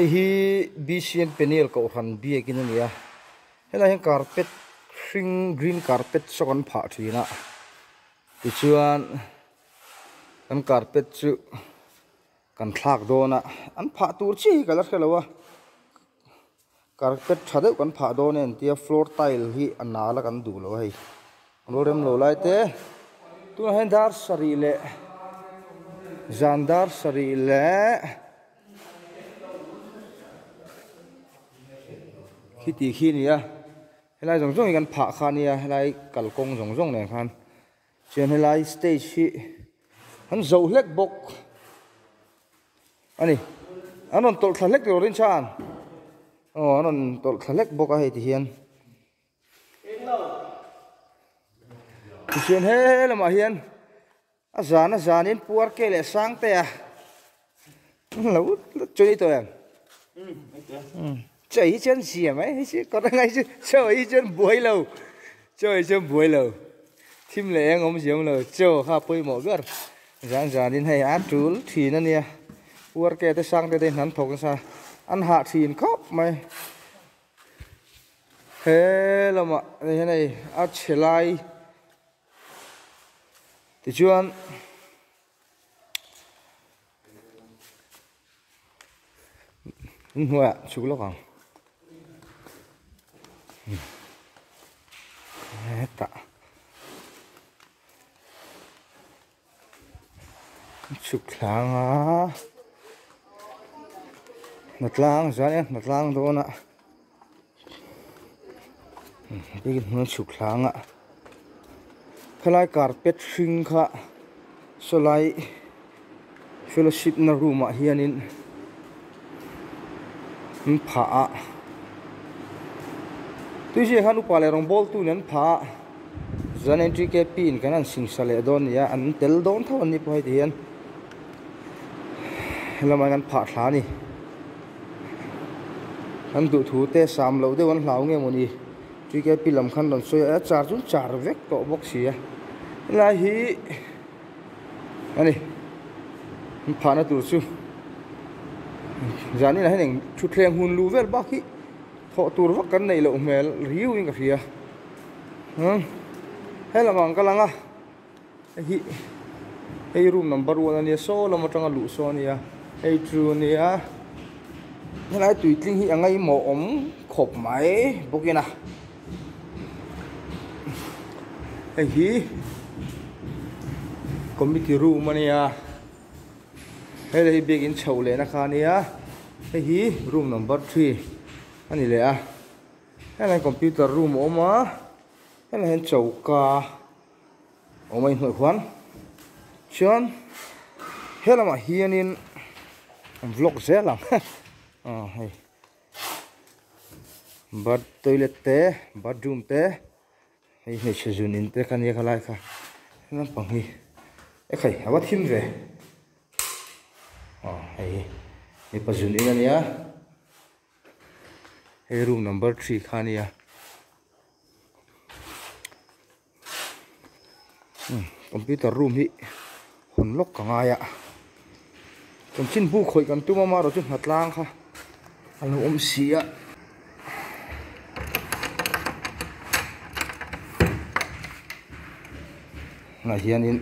hi BCN panel ko han bia kin ania hela hen carpet ring green carpet sokon pha thina ti chuan an carpet chu kan thlak dona an pha tur chi kala khelawa carpet thade kan pha don en tia floor tile hi anala kan du lo hei lorem lo lai te tu hen dar sari le zandar sari le khi khi nia helai zong zong kan pha khania helai kalkong zong zong ne khan chen helai stage hi han zo hlek bok ani anon tol thalek rin chan anon tol thalek bok a he ti hian chen he lama hian a zanin puar ke le sang te a lo choi to em chơi chân xiêm ấy chứ có ngay chứ chơi chân buổi lâu thím lệ ngom xiêm lâu chơi ha bơi mỏ gỡ dàn đến hay ăn trú thì nó nè uar kẹt tới sang tới đây hắn thọc sao ăn hạ thì khóc mày thế là mà thế này ăn chè lai thì chuan hoa chú lóc không tak chụp lang à nát lang ra nè nát lang đó nè bây giờ nó chụp lang à cái lai carpet sing kha so lai fellowship na room à hianin phá tuy nhiên hắn upale rong bol tu nen pha zan entry ke pin kan an sing sale don ya an tel don tho ni poi hian helama kan pha thla ni han du thu te sam lo de wan hlau nge moni tri ke pi lam khan don so ya char vek to box hi la hi ani pha na tu chu zani la hen chu thleng hun lu vel ba khi thọ tur vak kan nei lo mel riu in ka fia hela mang kalanga hi hey room number 1 ania so lama tanga lu so ania hey true nia helai tuitling hi angai mo om khop mai bokina hi committee room ania hele hi begin chhole na khania hi room number 3 ani le a hele computer room oma hele hen chauka omai hoi khwan chuan helama hianin vlog zelang hei bad toilet te bathroom te hei hei sejunin te kania khalai kha nan panghi e khai awa thim ve hei ni pajunin ania hey room number 3 khania computer room hi hon lok ka nga ya kon chin bu khoi kan tuma ma ro chu hatlang kha alo om sia na hianin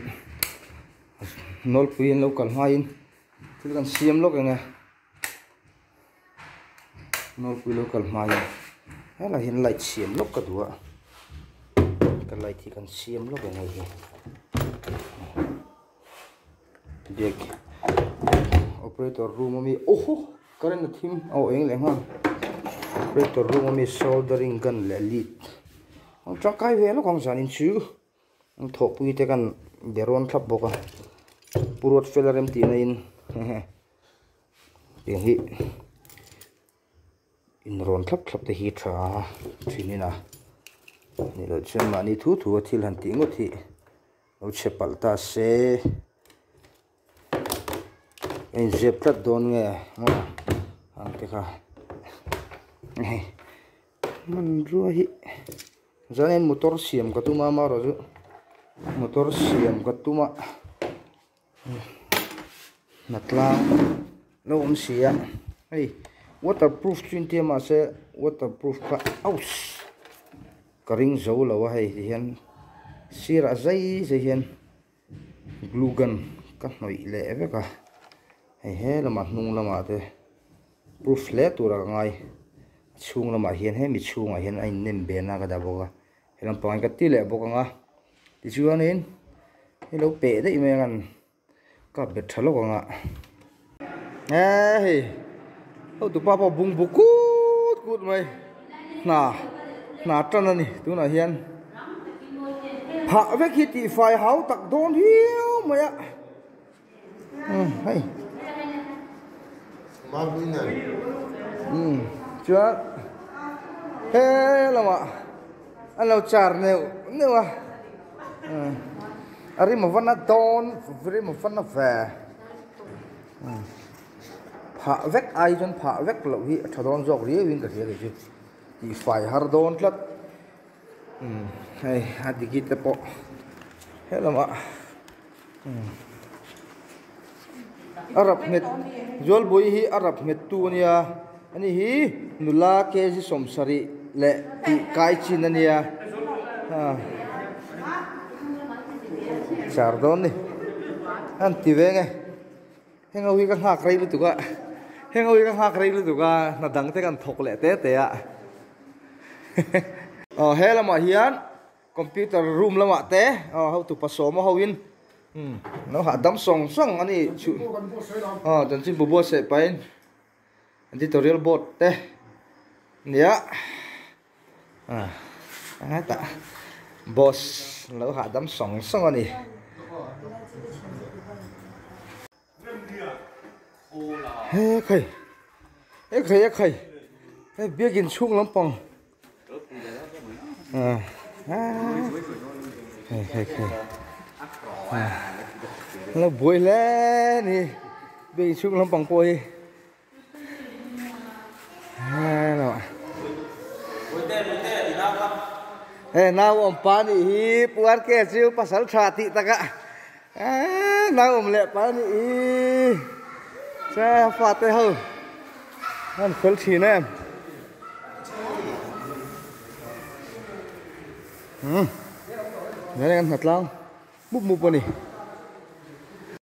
nol puin local hain thil kan siam lok anga nol pui local mai hala hin light siam lok ka duwa ka light hi kan siam lok ngai hi dek operator room mi oho current thim au eng le ha operator room mi soldering gun le lead ang trakai ve lo kong sanin chu ang thok pui te kan deron thlap boka purot felarem ti na in hi in ron thlap te hi tha thinina ni lo chen ma ni thu thil han ti ngo thi lo chepal ta se en zep tat don nge ang te kha man ru hi zanen motor siam ka tuma ma ro ju motor siam ka tuma natlang lo sia hey waterproof chuyên tiêm mà sẽ waterproof cả aus cái ring dấu là vậy thì hiện xì ra dây thì hiện glue gun các nội lệ với cả hay hết là mặt nung là mà thế proof lệ tu ra ngay chung là mà hiện hết mi chung à hiện anh nem bên na cái đó boka hiện làm bằng cái tí lệ boka nga thì chưa nên hello bể đấy mà ngăn có bệt thở lâu nga ê ô tụi papa bung bung cút mày nà trơn này tụi nó hiện hạ với khi thì phải háo tặc đón hiếu mày ạ hay mà vui này chưa thế là mà anh lâu char nếu mà ari mà vẫn là đón với mà vẫn là về hạ vét ai chân hạ vét lâu hi thà đón dọc riêng viên cả thế chứ thì phải har đón lắm hay hạt đi kita po thế là mà Arab met jol boy hi Arab met tu nia ani hi nula ke ji somsari le ti kai chin ania chardon ni an ti ve nge henga wi ka hak rei lu tu ka henga wi ka hak rei lu tu ka na dang te kan thok le te a he là mà hian computer room là mà te how to pasom how in nó hạ đâm song song anh ấy chịu chân chim bùa sẽ bay tutorial board te nhớ ta boss nó hạ đâm song song anh ấy hey biếtกินchung lắm pong nó bùi lên nè bị xuống lắm bằng bùi nào nào ông pan đi buat ke siu pasal trati ta cả nào ông lẹ pan đi saya fatih hơn anh khơi chỉ nè Ini kan hatlang, buk buk ni.